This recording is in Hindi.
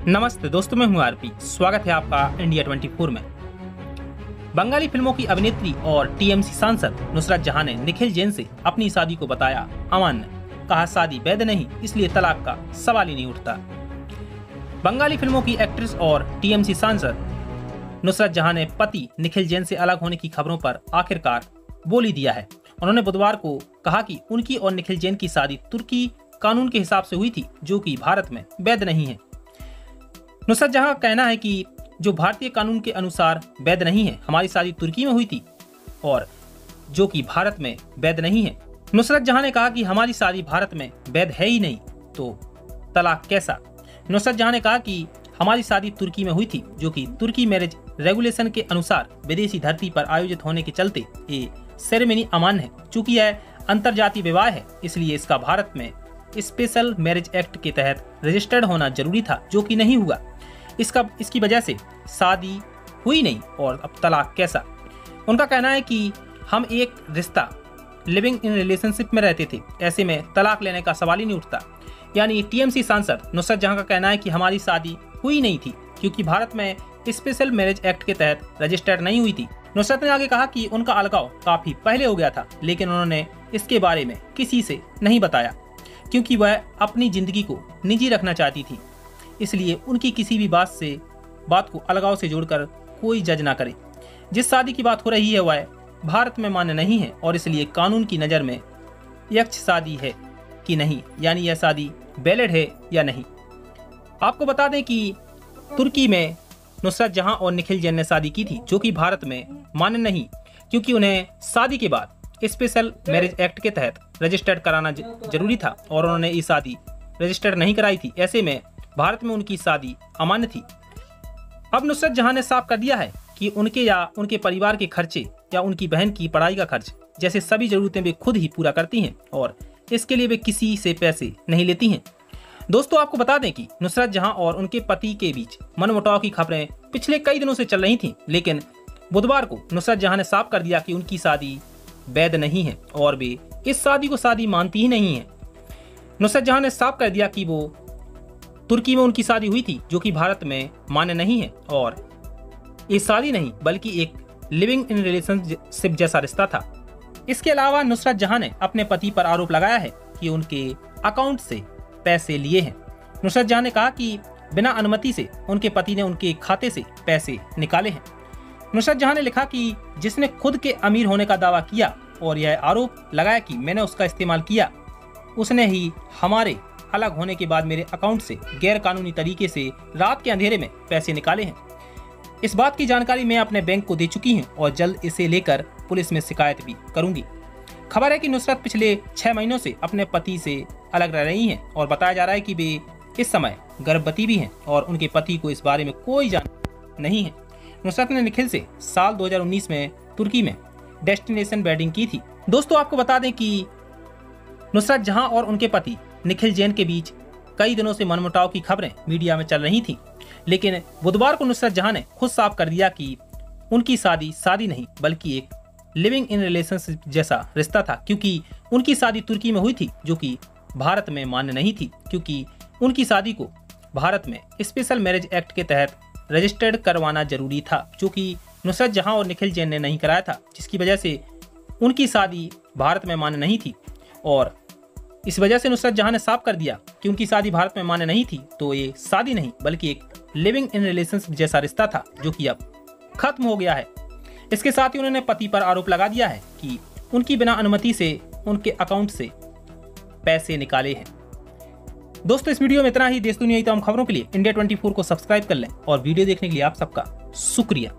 नमस्ते दोस्तों, मैं हूं आरपी। स्वागत है आपका इंडिया 24 में। बंगाली फिल्मों की अभिनेत्री और टीएमसी सांसद नुसरत जहां ने निखिल जैन से अपनी शादी को बताया अमान्य। कहा शादी वैध नहीं, इसलिए तलाक का सवाल ही नहीं उठता। बंगाली फिल्मों की एक्ट्रेस और टीएमसी सांसद नुसरत जहां ने पति निखिल जैन से अलग होने की खबरों पर आखिरकार बोल ही दिया है। उन्होंने बुधवार को कहा कि उनकी और निखिल जैन की शादी तुर्की कानून के हिसाब से हुई थी, जो कि भारत में वैध नहीं है। नुसरत जहां का कहना है कि जो भारतीय कानून के अनुसार वैध नहीं है, हमारी शादी तुर्की में हुई थी और जो कि भारत में वैध नहीं है। नुसरत जहां ने कहा कि हमारी शादी भारत में वैध है ही नहीं, तो तलाक कैसा। नुसरत जहां ने कहा कि हमारी शादी तुर्की में हुई थी, जो कि तुर्की मैरिज रेगुलेशन के अनुसार विदेशी धरती पर आयोजित होने के चलते ये सेरेमनी अमान्य है। चूंकि यह अंतरजातीय विवाह है, इसलिए इसका भारत में स्पेशल मैरिज एक्ट के तहत रजिस्टर्ड होना जरूरी था, जो कि नहीं हुआ। इसकी वजह से शादी हुई नहीं और अब तलाक कैसा। उनका कहना है कि हम एक रिश्ता लिविंग इन रिलेशनशिप में रहते थे, ऐसे में तलाक लेने का सवाल ही नहीं उठता। यानी टीएमसी सांसद नुसरत जहां का कहना है कि हमारी शादी हुई नहीं थी, क्योंकि भारत में स्पेशल मैरिज एक्ट के तहत रजिस्टर्ड नहीं हुई थी। नुसरत ने आगे कहा कि उनका अलगाव काफी पहले हो गया था, लेकिन उन्होंने इसके बारे में किसी से नहीं बताया, क्योंकि वह अपनी जिंदगी को निजी रखना चाहती थी। इसलिए उनकी किसी भी बात को अलगाव से जोड़कर कोई जज ना करे। जिस शादी की बात हो रही है वह भारत में मान्य नहीं है और इसलिए कानून की नज़र में यक्ष शादी है कि नहीं, यानी यह शादी वैलिड है या नहीं। आपको बता दें कि तुर्की में नुसरत जहां और निखिल जैन ने शादी की थी, जो कि भारत में मान्य नहीं, क्योंकि उन्हें शादी के बाद स्पेशल मैरिज एक्ट के तहत रजिस्टर्ड कराना जरूरी था और उन्होंने ये शादी रजिस्टर्ड नहीं कराई थी। ऐसे में भारत में उनकी शादी अमान्य थी। अब नुसरत जहां ने साफ कर दिया है कि उनके या उनके परिवार के खर्चे या उनकी बहन की पढ़ाई का खर्च जैसे सभी जरूरतें वे खुद ही पूरा करती हैं और इसके लिए वे किसी से पैसे नहीं लेती हैं। दोस्तों, आपको बता दें कि नुसरत जहां और उनके पति के बीच मनमुटाव की खबरें पिछले कई दिनों से चल रही थीं, लेकिन बुधवार को नुसरत जहां ने साफ कर दिया कि उनकी शादी वैध नहीं है और वे इस शादी को शादी मानती ही नहीं है। नुसरत जहां ने साफ कर दिया कि वो तुर्की में उनकी शादी हुई थी, जो कि भारत में मान्य नहीं है और ये शादी नहीं बल्कि एक लिविंग इन रिलेशनशिप जैसा रिश्ता था। इसके अलावा नुसरत जहां ने अपने पति पर आरोप लगाया है कि उनके अकाउंट से पैसे लिए हैं। नुसरत जहां ने कहा कि बिना अनुमति से उनके पति ने उनके खाते से पैसे निकाले हैं। नुसरत जहां ने लिखा कि जिसने खुद के अमीर होने का दावा किया और यह आरोप लगाया कि मैंने उसका इस्तेमाल किया, उसने ही हमारे अलग होने के बाद मेरे अकाउंट से गैर कानूनी तरीके से रात के अंधेरे में पैसे निकाले हैं। इस बात की जानकारी मैं अपने बैंक को दे चुकी हूं और जल्द इसे लेकर पुलिस में शिकायत भी करूंगी। खबर है कि नुसरत पिछले 6 महीनों से अपने पति से अलग रह रही हैं और बताया जा रहा है कि वे इस समय गर्भवती भी हैं और उनके पति को इस बारे में कोई जानकारी नहीं है। नुसरत ने निखिल से साल 2019 में तुर्की में डेस्टिनेशन वेडिंग की थी। दोस्तों, आपको बता दें कि नुसरत जहां और उनके पति निखिल जैन के बीच कई दिनों से मनमुटाव की खबरें मीडिया में चल रही थी, लेकिन बुधवार को नुसरत जहां ने खुद साफ कर दिया कि उनकी शादी नहीं बल्कि एक लिविंग इन रिलेशनशिप जैसा रिश्ता था, क्योंकि उनकी शादी तुर्की में हुई थी, जो कि भारत में मान्य नहीं थी, क्योंकि उनकी शादी को भारत में स्पेशल मैरिज एक्ट के तहत रजिस्टर्ड करवाना जरूरी था, जो कि नुसरत जहां और निखिल जैन ने नहीं कराया था, जिसकी वजह से उनकी शादी भारत में मान्य नहीं थी। और इस वजह से नुसरत जहां ने साफ कर दिया कि उनकी शादी भारत में मान्य नहीं थी, तो ये शादी नहीं बल्कि एक लिविंग इन रिलेशनशिप जैसा रिश्ता था, जो कि अब खत्म हो गया है। इसके साथ ही उन्होंने पति पर आरोप लगा दिया है कि उनकी बिना अनुमति से उनके अकाउंट से पैसे निकाले हैं। दोस्तों, इस वीडियो में इतना ही। देश दुनिया की तमाम खबरों के लिए इंडिया 24 को सब्सक्राइब कर लें और वीडियो देखने के लिए आप सबका शुक्रिया।